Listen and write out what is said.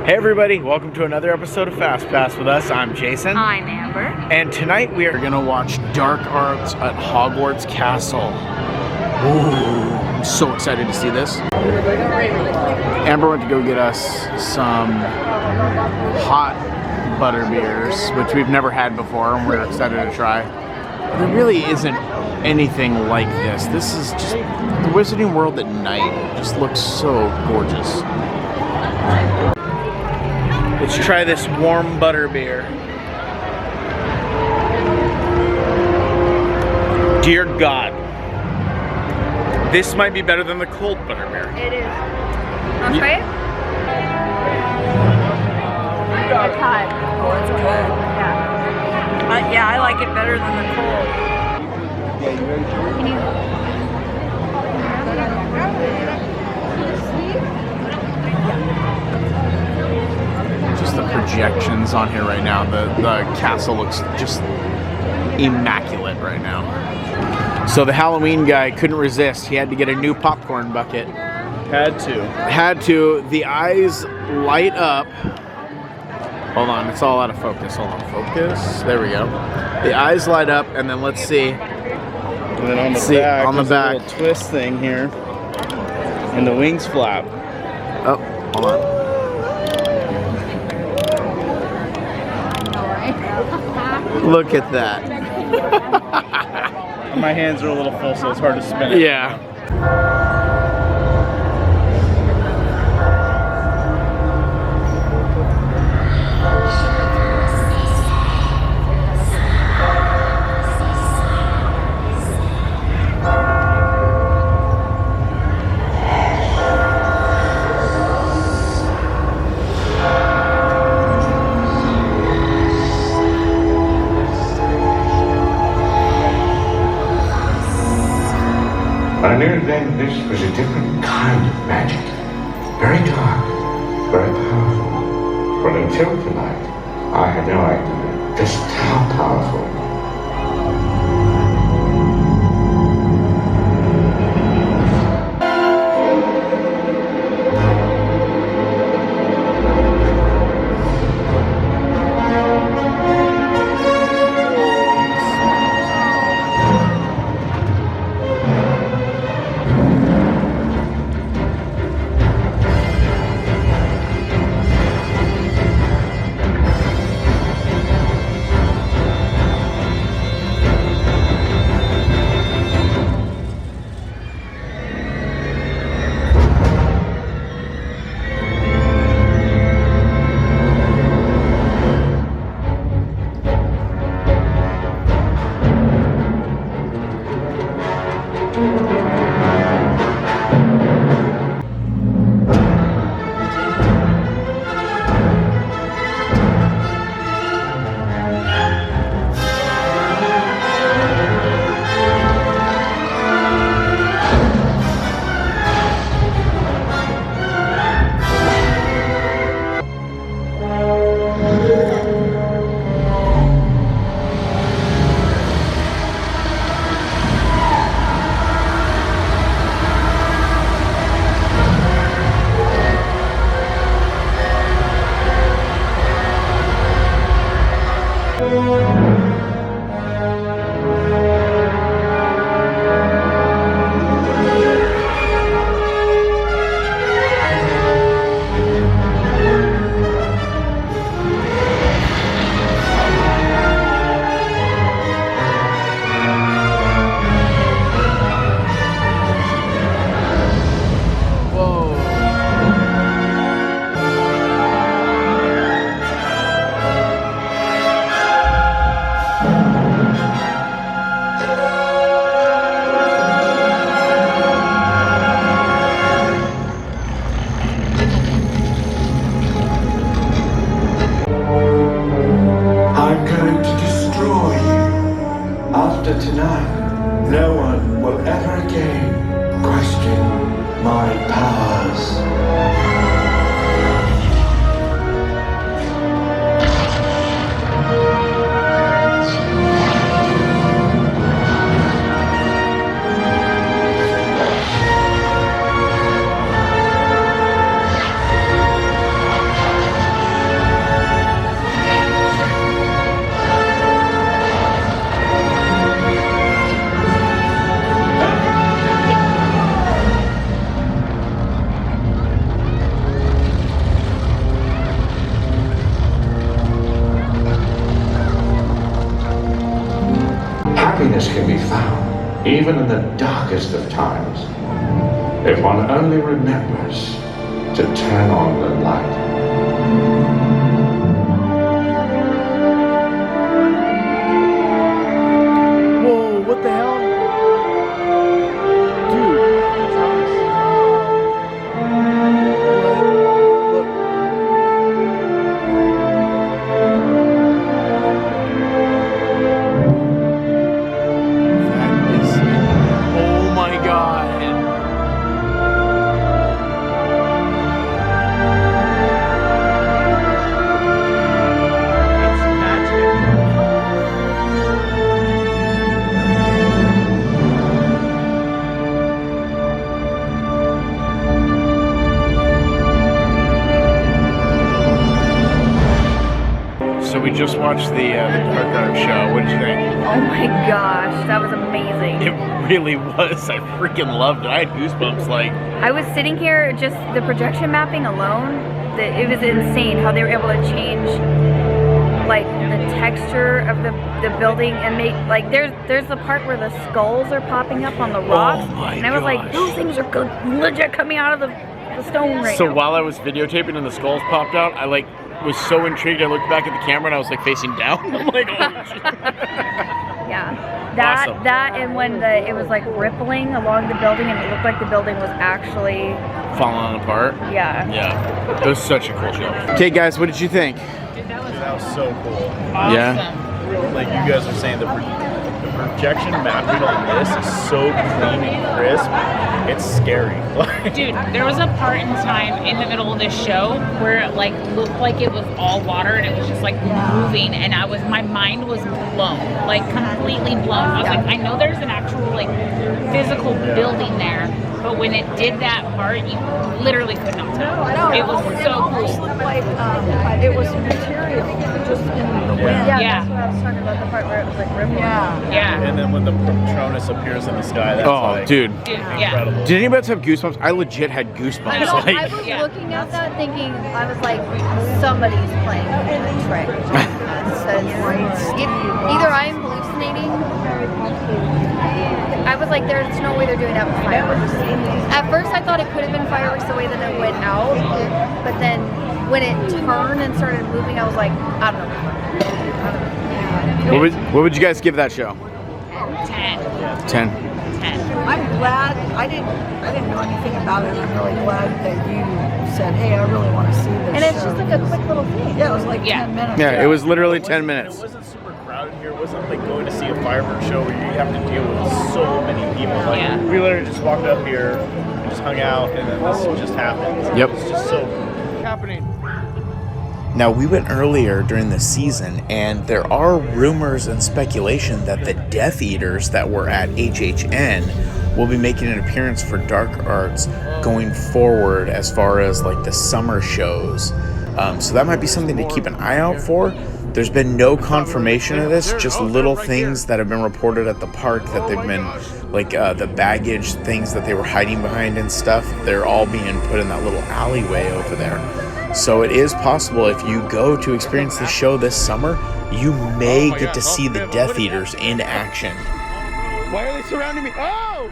Hey everybody, welcome to another episode of Fastpass with us. I'm Jason. I'm Amber. And tonight we are gonna watch Dark Arts at Hogwarts Castle. Ooh, I'm so excited to see this. Amber went to go get us some hot butterbeers, which we've never had before and we're excited to try. There really isn't anything like this. This is just the Wizarding World at night. It just looks so gorgeous. Let's try this warm butterbeer. Dear God, this might be better than the cold butterbeer. It is. Want to try it? It's hot. Oh, it's cold. Yeah. Yeah, I like it better than the cold. Can you? Just the projections on here right now. The castle looks just immaculate right now. So the Halloween guy couldn't resist. He had to get a new popcorn bucket. Had to. The eyes light up. Hold on, it's all out of focus. Hold on, focus. There we go. The eyes light up, and then let's see. And then on the back, on the back, a little twist thing here, and the wings flap. Oh, hold on. Look at that. My hands are a little full, so it's hard to spin it. Yeah. I knew then this was a different kind of magic. Very dark, very powerful. But until tonight, I had no idea just how powerful. Tonight, no one will ever again question my powers. even in the darkest of times, if one only remembers to turn on the light. Whoa, what the hell? Dude. Look. That is... Oh my god. So we just watched the Dark Art show. What did you think? Oh my gosh, that was amazing. It really was. I freaking loved it. I had goosebumps. Like, I was sitting here, just the projection mapping alone, it was insane how they were able to change like the texture of the building and make like there's the part where the skulls are popping up on the rocks, and I was like, those things are legit coming out of the stone right so now. while I was videotaping and the skulls popped out, I like was so intrigued. I looked back at the camera and I was like facing down. I'm like, oh shit. Yeah, that Awesome. that and when it was like rippling along the building and it looked like the building was actually Falling apart. yeah. Yeah, it was such a cool show. Okay, guys, what did you think? That was so cool. Yeah. Like you guys are saying, the projection mapping on this is so clean and crisp. It's scary. Dude, there was a part in time in the middle of this show where it like looked like it was all water and it was just like moving, and my mind was blown, like completely blown. I was like, I know there's an actual like physical building there, but when it did that part, you literally could not tell. It was so cool. Like it was material just in the wind. Yeah, Yeah. that's what I was talking about, the part where it was like rippling. Yeah. And then when the Patronus appears in the sky, that's Oh, like dude. Yeah. incredible. Did anybody else have goosebumps? I legit had goosebumps. I was Like, Yeah. looking at that thinking, I was like, somebody's playing a trick. Either I am hallucinating. I was like, there's no way they're doing that with fireworks. At first I thought it could have been fireworks the way that it went out, but then when it turned and started moving, I was like, I don't know. what would you guys give that show? 10. 10. I'm glad I didn't know anything about it. I'm really glad that you said, "Hey, I really want to see this." And it's show." just like a quick little thing. Yeah, it was like Yeah. 10 minutes. Yeah, it was literally It 10 wasn't- minutes. It wasn't super crowded here. It wasn't like going to see a fireworks show where you have to deal with so many people. Like, Yeah. we literally just walked up here and just hung out, and then this just happened. Yep. It's just so Happening. Now, we went earlier during the season, and there are rumors and speculation that the Death Eaters that were at HHN will be making an appearance for Dark Arts going forward as far as like the summer shows. So that might be something to keep an eye out for. There's been no confirmation of this, just little things that have been reported at the park that they've been like the baggage things that they were hiding behind and stuff. They're all being put in that little alleyway over there. So it is possible if you go to experience the show this summer, you may get to see the Death Eaters in action. Why are they surrounding me? Oh!